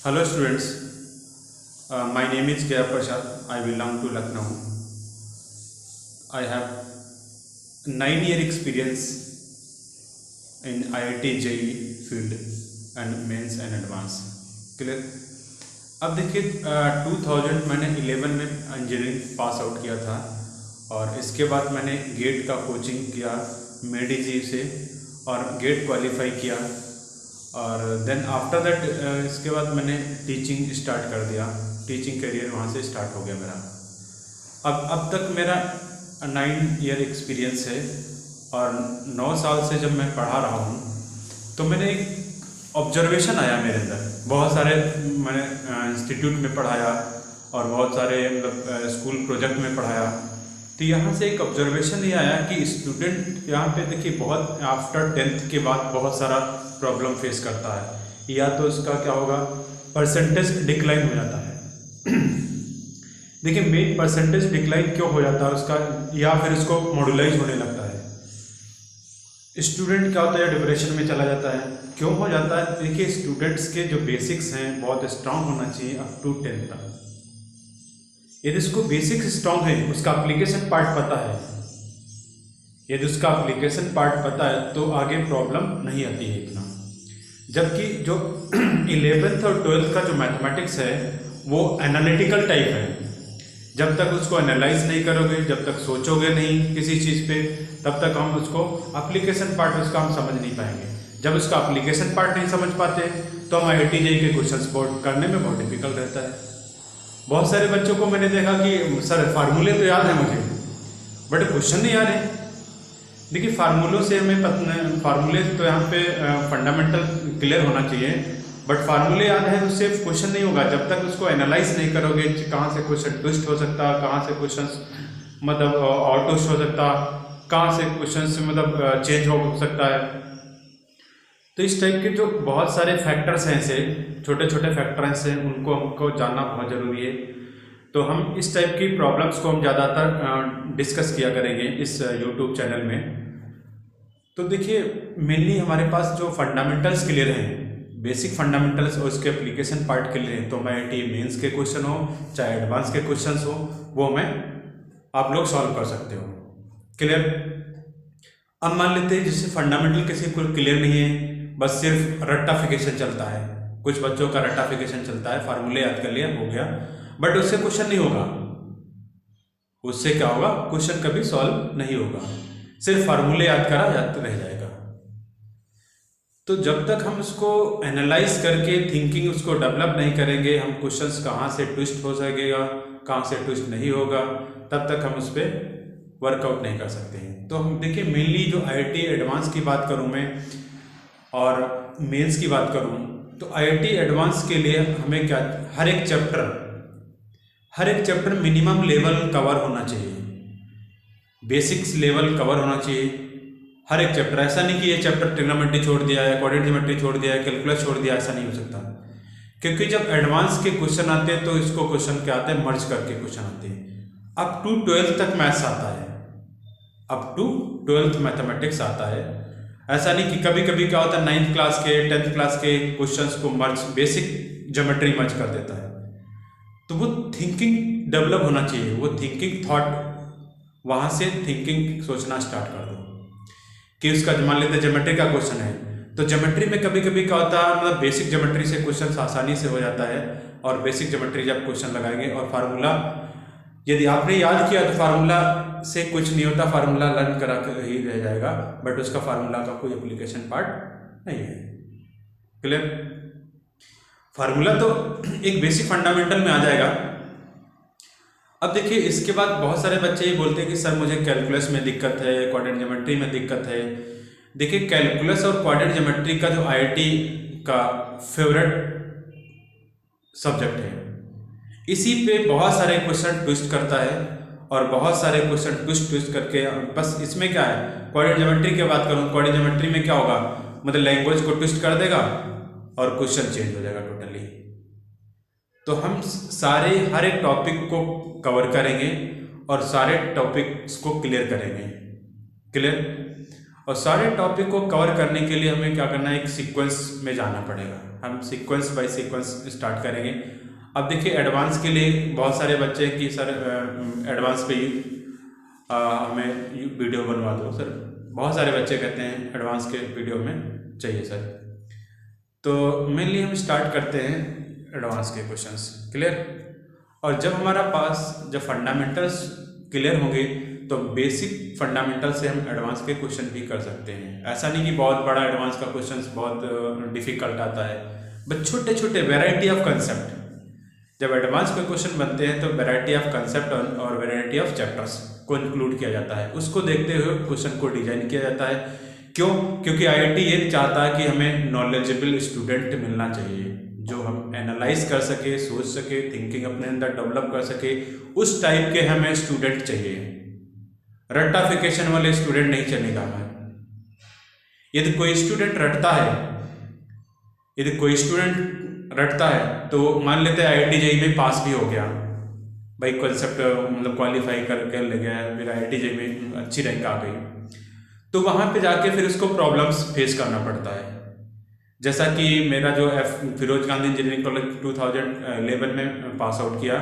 Hello students, my name is Jaya Prasad. I belong to Lucknow. I have 9 year experience in IIT JEE field and mains and advance clear. अब देखिए 2000 मैंने 11 में engineering pass out किया था और इसके बाद मैंने गेट का कोचिंग किया मेडीजी से और गेट क्वालिफाई किया और देन आफ्टर दैट इसके बाद मैंने टीचिंग स्टार्ट कर दिया। टीचिंग करियर वहाँ से स्टार्ट हो गया मेरा। अब तक मेरा 9 ईयर एक्सपीरियंस है और 9 साल से जब मैं पढ़ा रहा हूँ तो मैंने एक ऑब्जर्वेशन आया मेरे अंदर। बहुत सारे मैंने इंस्टीट्यूट में पढ़ाया और बहुत सारे मतलब स्कूल प्रोजेक्ट में पढ़ाया, तो यहाँ से एक ऑब्जर्वेशन ये आया कि स्टूडेंट यहाँ पे देखिए बहुत आफ्टर 10th के बाद बहुत सारा प्रॉब्लम फेस करता है। या तो उसका क्या होगा, परसेंटेज डिक्लाइन हो जाता है। देखिए मेन परसेंटेज डिक्लाइन क्यों हो जाता है उसका, या फिर उसको मॉड्यूलाइज होने लगता है। स्टूडेंट क्या होता है, डिप्रेशन में चला जाता है। क्यों हो जाता है? देखिए स्टूडेंट्स के जो बेसिक्स हैं बहुत स्ट्रांग होना चाहिए अप टू 10th तक। यदि उसको बेसिक्स स्ट्रांग है, उसका एप्लीकेशन पार्ट पता है, यदि उसका एप्लीकेशन पार्ट पता है तो आगे प्रॉब्लम नहीं आती है इतना। जबकि जो 11th और 12th का जो मैथमेटिक्स है वो एनालिटिकल टाइप है। जब तक उसको एनालाइज नहीं करोगे, जब तक सोचोगे नहीं किसी चीज़ पे, तब तक हम उसको एप्लीकेशन पार्ट उसका हम समझ नहीं पाएंगे। जब उसका एप्लीकेशन पार्ट नहीं समझ पाते तो हम IIT JEE के क्वेश्चन सॉल्व करने में बहुत डिफिकल्ट रहता है। बहुत सारे बच्चों को मैंने देखा कि सर फार्मूले तो याद है मुझे बट क्वेश्चन नहीं याद है। देखिए फार्मूलों से हमें फार्मूले तो यहाँ पे फंडामेंटल क्लियर होना चाहिए, बट फार्मूले याद है तो सिर्फ क्वेश्चन नहीं होगा। जब तक उसको एनालाइज नहीं करोगे कहाँ से क्वेश्चन ट्विस्ट हो सकता, कहाँ से क्वेश्चन मतलब आउट ट्विस्ट हो सकता, कहाँ से क्वेश्चन मतलब चेंज हो सकता है। तो इस टाइप के जो बहुत सारे फैक्टर्स हैं, ऐसे छोटे छोटे फैक्टर्स हैं, उनको हमको जानना बहुत ज़रूरी है। तो हम इस टाइप की प्रॉब्लम्स को हम ज़्यादातर डिस्कस किया करेंगे इस यूट्यूब चैनल में। तो देखिए मेनली हमारे पास जो फंडामेंटल्स क्लियर हैं, बेसिक फंडामेंटल्स और उसके एप्लीकेशन पार्ट क्लियर हैं, तो IIT मेंस के क्वेश्चन हो चाहे एडवांस के क्वेश्चंस हो वो मैं आप लोग सॉल्व कर सकते हो। क्लियर? अब मान लेते हैं जिससे फंडामेंटल किसी को क्लियर नहीं है, बस सिर्फ रट्टाफिकेशन चलता है। कुछ बच्चों का रट्टाफिकेशन चलता है, फार्मूले याद कर लिया हो गया, बट उससे क्वेश्चन नहीं होगा। उससे क्या होगा, क्वेश्चन कभी सॉल्व नहीं होगा, सिर्फ फार्मूले याद करा याद रह जाएगा। तो जब तक हम उसको एनालाइज करके थिंकिंग उसको डेवलप नहीं करेंगे, हम क्वेश्चंस कहाँ से ट्विस्ट हो सकेगा कहाँ से ट्विस्ट नहीं होगा, तब तक हम उस पर वर्कआउट नहीं कर सकते हैं। तो हम देखिए मेनली जो IIT एडवांस की बात करूँ मैं और मेंस की बात करूँ, तो IIT एडवांस के लिए हमें क्या, हर एक चैप्टर मिनिमम लेवल कवर होना चाहिए, बेसिक्स लेवल कवर होना चाहिए हर एक चैप्टर। ऐसा नहीं कि ये चैप्टर ट्रिग्नोमेट्री छोड़ दिया है, कोऑर्डिनेट ज्योमेट्री छोड़ दिया है, कैलकुलस छोड़ दिया, ऐसा नहीं हो सकता। क्योंकि जब एडवांस के क्वेश्चन आते हैं तो इसको क्वेश्चन क्या आते हैं, मर्ज करके क्वेश्चन आते हैं। अप टू 12th तक मैथ्स आता है, अप टू 12th मैथमेटिक्स आता है। ऐसा नहीं कि कभी कभी क्या होता है 9th क्लास के 10th क्लास के क्वेश्चंस को मर्ज, बेसिक ज्योमेट्री मर्ज कर देता है। तो वो थिंकिंग डेवलप होना चाहिए, वो थिंकिंग थॉट, वहाँ से थिंकिंग सोचना स्टार्ट कर दो कि उसका मान लेते ज्योमेट्री का क्वेश्चन है, तो ज्योमेट्री में कभी कभी क्या होता है मतलब बेसिक ज्योमेट्री से क्वेश्चन आसानी से हो जाता है, और बेसिक ज्योमेट्री जब क्वेश्चन लगाएंगे और फार्मूला यदि आपने याद किया तो फार्मूला से कुछ नहीं होता, फार्मूला लर्न करा कर ही रह जाएगा, बट उसका फार्मूला का कोई एप्लीकेशन पार्ट नहीं है। क्लियर? फार्मूला तो एक बेसिक फंडामेंटल में आ जाएगा। अब देखिए इसके बाद बहुत सारे बच्चे ये बोलते हैं कि सर मुझे कैलकुलस में दिक्कत है, कोऑर्डिनेट ज्योमेट्री में दिक्कत है। देखिए कैलकुलस और कोऑर्डिनेट ज्योमेट्री का जो IIT का फेवरेट सब्जेक्ट है, इसी पे बहुत सारे क्वेश्चन ट्विस्ट करता है और बहुत सारे क्वेश्चन ट्विस्ट करके बस इसमें क्या है, कोऑर्डिनेट ज्योमेट्री की बात करूँ, कोऑर्डिनेट ज्योमेट्री में क्या होगा मतलब लैंग्वेज को ट्विस्ट कर देगा और क्वेश्चन चेंज हो जाएगा टोटली। तो हम सारे हर एक टॉपिक को कवर करेंगे और सारे टॉपिक्स को क्लियर करेंगे। क्लियर? और सारे टॉपिक को कवर करने के लिए हमें क्या करना है, एक सीक्वेंस में जाना पड़ेगा। हम सीक्वेंस बाय सीक्वेंस स्टार्ट करेंगे। अब देखिए एडवांस के लिए बहुत सारे बच्चे हैं कि सर एडवांस पे हमें वीडियो बनवा दो सर, बहुत सारे बच्चे कहते हैं एडवांस के वीडियो में चाहिए सर। तो मेनली हम स्टार्ट करते हैं एडवांस के क्वेश्चंस, क्लियर। और जब हमारा पास जब फंडामेंटल्स क्लियर होंगे तो बेसिक फंडामेंटल से हम एडवांस के क्वेश्चन भी कर सकते हैं। ऐसा नहीं कि बहुत बड़ा एडवांस का क्वेश्चन बहुत डिफिकल्ट आता है, बट छोटे छोटे वेराइटी ऑफ कंसेप्ट, जब एडवांस के क्वेश्चन बनते हैं तो वेराइटी ऑफ कंसेप्ट और वेराइटी ऑफ चैप्टर्स को इंक्लूड किया जाता है। उसको देखते हुए क्वेश्चन को डिजाइन किया जाता है। क्यों? क्योंकि आईआईटी ये चाहता है कि हमें नॉलेजेबल स्टूडेंट मिलना चाहिए जो हम एनालाइज कर सके, सोच सके, थिंकिंग अपने अंदर डेवलप कर सके, उस टाइप के हमें स्टूडेंट चाहिए। रट्टाफिकेशन वाले स्टूडेंट नहीं चलेगा हमें। यदि कोई स्टूडेंट रटता है तो मान लेते हैं आईआईटी जेईई में पास भी हो गया भाई, कंसेप्ट मतलब क्वालिफाई कर ले गया, फिर आईआईटी जेईई में अच्छी रैंक आ गई, तो वहाँ पे जाके फिर उसको प्रॉब्लम्स फेस करना पड़ता है। जैसा कि मेरा जो फिरोज गांधी इंजीनियरिंग कॉलेज 2011 में पास आउट किया,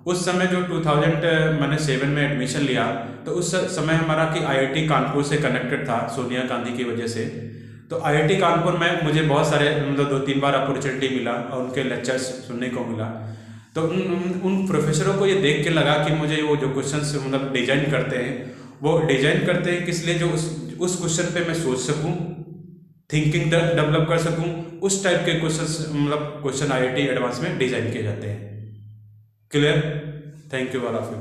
उस समय जो 2007 में एडमिशन लिया तो उस समय हमारा कि आईआईटी कानपुर से कनेक्टेड था सोनिया गांधी की वजह से। तो आईआईटी कानपुर में मुझे बहुत सारे मतलब 2-3 बार अपॉर्चुनिटी मिला और उनके लेक्चर्स सुनने को मिला। तो उन प्रोफेसरों को ये देख के लगा कि मुझे वो जो क्वेश्चंस मतलब डिजाइन करते हैं किस लिए, जो उस क्वेश्चन पे मैं सोच सकूं, थिंकिंग डेवलप कर सकूं, उस टाइप के क्वेश्चन आईआईटी एडवांस में डिजाइन किए जाते हैं। Clear? Thank you all of you.